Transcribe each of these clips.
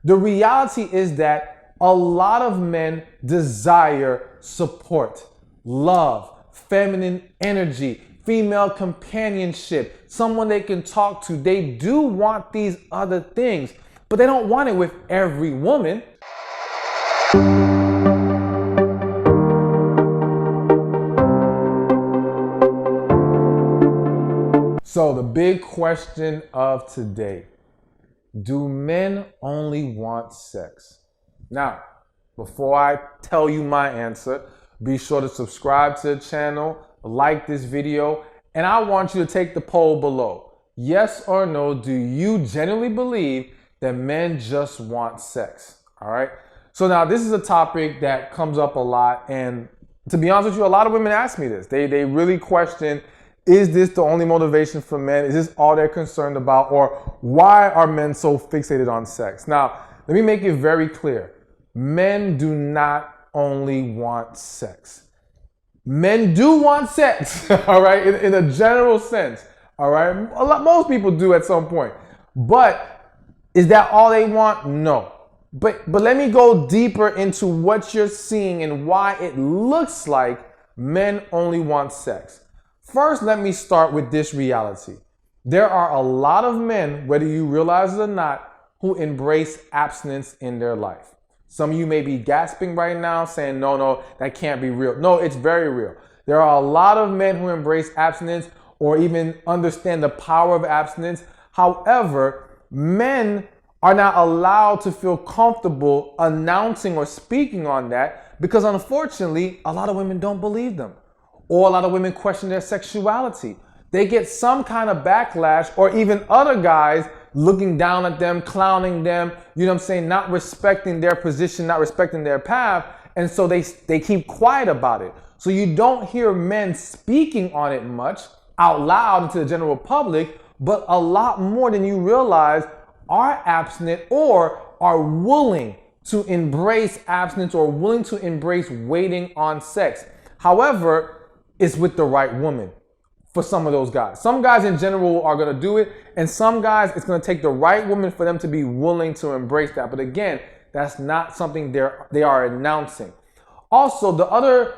The reality is that a lot of men desire support, love, feminine energy, female companionship, someone they can talk to. They do want these other things, but they don't want it with every woman. So the big question of today, do men only want sex? Now, before I tell you my answer, be sure to subscribe to the channel, like this video, and I want you to take the poll below. Yes or no, do you genuinely believe that men just want sex? All right. So now this is a topic that comes up a lot, and to be honest with you, a lot of women ask me this. They really question, is this the only motivation for men? Is this all they're concerned about? Or why are men so fixated on sex? Now, let me make it very clear. Men do not only want sex. Men do want sex, all right, in a general sense, all right? Most people do at some point. But is that all they want? No. But let me go deeper into what you're seeing and why it looks like men only want sex. First, let me start with this reality. There are a lot of men, whether you realize it or not, who embrace abstinence in their life. Some of you may be gasping right now saying, no, that can't be real. No, it's very real. There are a lot of men who embrace abstinence or even understand the power of abstinence. However, men are not allowed to feel comfortable announcing or speaking on that because unfortunately, a lot of women don't believe them. Or a lot of women question their sexuality. They get some kind of backlash, or even other guys looking down at them, clowning them, you know what I'm saying, not respecting their position, not respecting their path. And so they keep quiet about it. So you don't hear men speaking on it much out loud to the general public, but a lot more than you realize are abstinent or are willing to embrace abstinence or willing to embrace waiting on sex. However, it's with the right woman for some of those guys. Some guys in general are going to do it, and some guys, it's going to take the right woman for them to be willing to embrace that. But again, that's not something they are announcing. Also, the other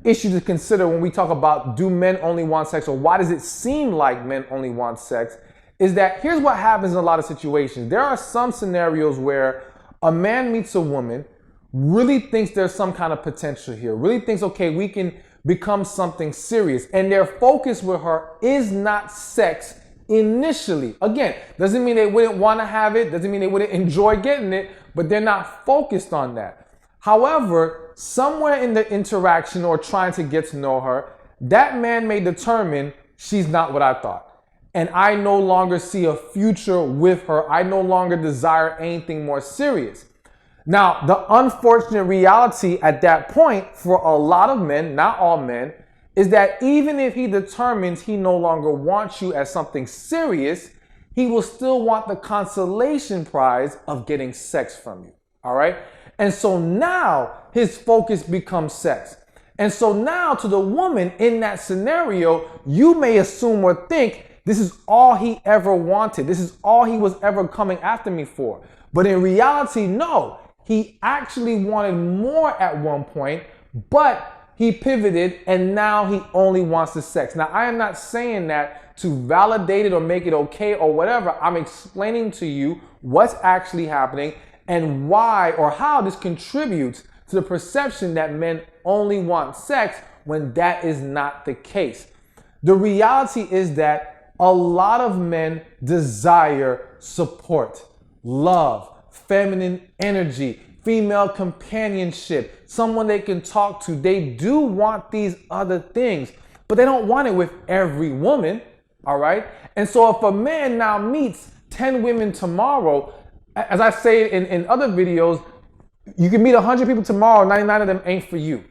issue to consider when we talk about do men only want sex, or why does it seem like men only want sex, is that here's what happens in a lot of situations. There are some scenarios where a man meets a woman, really thinks there's some kind of potential here, really thinks, okay, we can become something serious. And their focus with her is not sex initially. Again, doesn't mean they wouldn't want to have it, doesn't mean they wouldn't enjoy getting it, but they're not focused on that. However, somewhere in the interaction or trying to get to know her, that man may determine she's not what I thought. And I no longer see a future with her. I no longer desire anything more serious. Now, the unfortunate reality at that point for a lot of men, not all men, is that even if he determines he no longer wants you as something serious, he will still want the consolation prize of getting sex from you. All right? And so now his focus becomes sex. And so now to the woman in that scenario, you may assume or think this is all he ever wanted. This is all he was ever coming after me for. But in reality, no. He actually wanted more at one point, but he pivoted and now he only wants the sex. Now, I am not saying that to validate it or make it okay or whatever. I'm explaining to you what's actually happening and why or how this contributes to the perception that men only want sex when that is not the case. The reality is that a lot of men desire support, love, feminine energy, female companionship, someone they can talk to. They do want these other things, but they don't want it with every woman, all right? And so if a man now meets 10 women tomorrow, as I say in other videos, you can meet 100 people tomorrow, 99 of them ain't for you.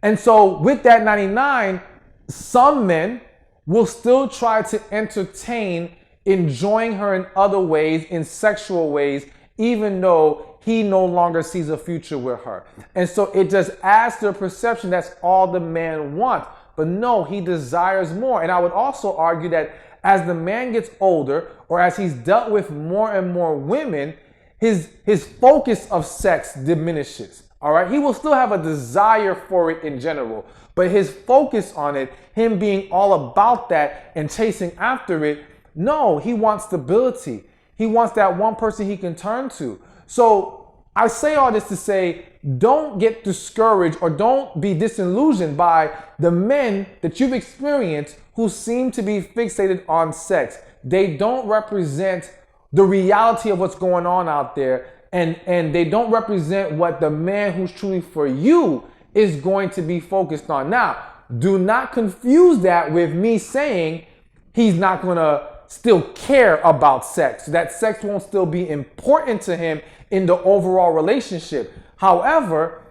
And so with that 99, some men will still try to entertain enjoying her in other ways, in sexual ways, even though he no longer sees a future with her. And so it just adds to the perception that's all the man wants. But no, he desires more. And I would also argue that as the man gets older, or as he's dealt with more and more women, his focus of sex diminishes. All right, he will still have a desire for it in general, but his focus on it, him being all about that and chasing after it, no, he wants stability. He wants that one person he can turn to. So I say all this to say, don't get discouraged or don't be disillusioned by the men that you've experienced who seem to be fixated on sex. They don't represent the reality of what's going on out there, and they don't represent what the man who's truly for you is going to be focused on. Now, do not confuse that with me saying he's not going to still care about sex. That sex won't still be important to him in the overall relationship. However,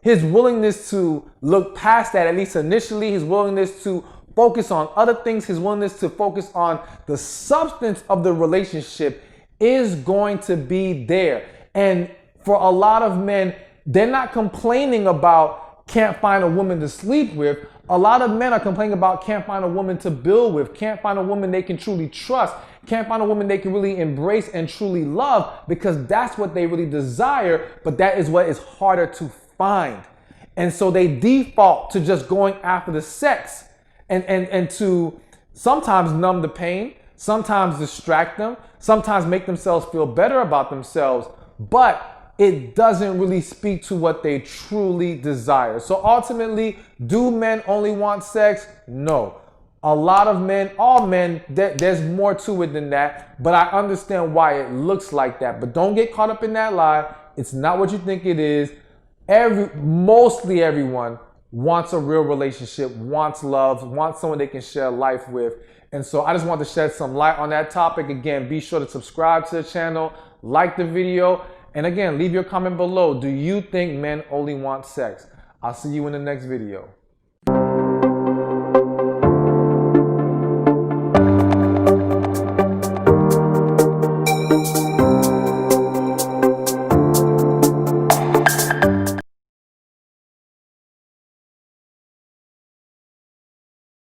his willingness to look past that, at least initially, his willingness to focus on other things, his willingness to focus on the substance of the relationship is going to be there. And for a lot of men, they're not complaining about can't find a woman to sleep with. A lot of men are complaining about can't find a woman to build with, can't find a woman they can truly trust, can't find a woman they can really embrace and truly love, because that's what they really desire, but that is what is harder to find. And so they default to just going after the sex and to sometimes numb the pain, sometimes distract them, sometimes make themselves feel better about themselves, but it doesn't really speak to what they truly desire. So ultimately, do men only want sex? No. A lot of men, all men, there's more to it than that, but I understand why it looks like that. But don't get caught up in that lie. It's not what you think it is. Mostly everyone wants a real relationship, wants love, wants someone they can share life with. And so I just want to shed some light on that topic. Again, be sure to subscribe to the channel, like the video, and again, leave your comment below. Do you think men only want sex? I'll see you in the next video.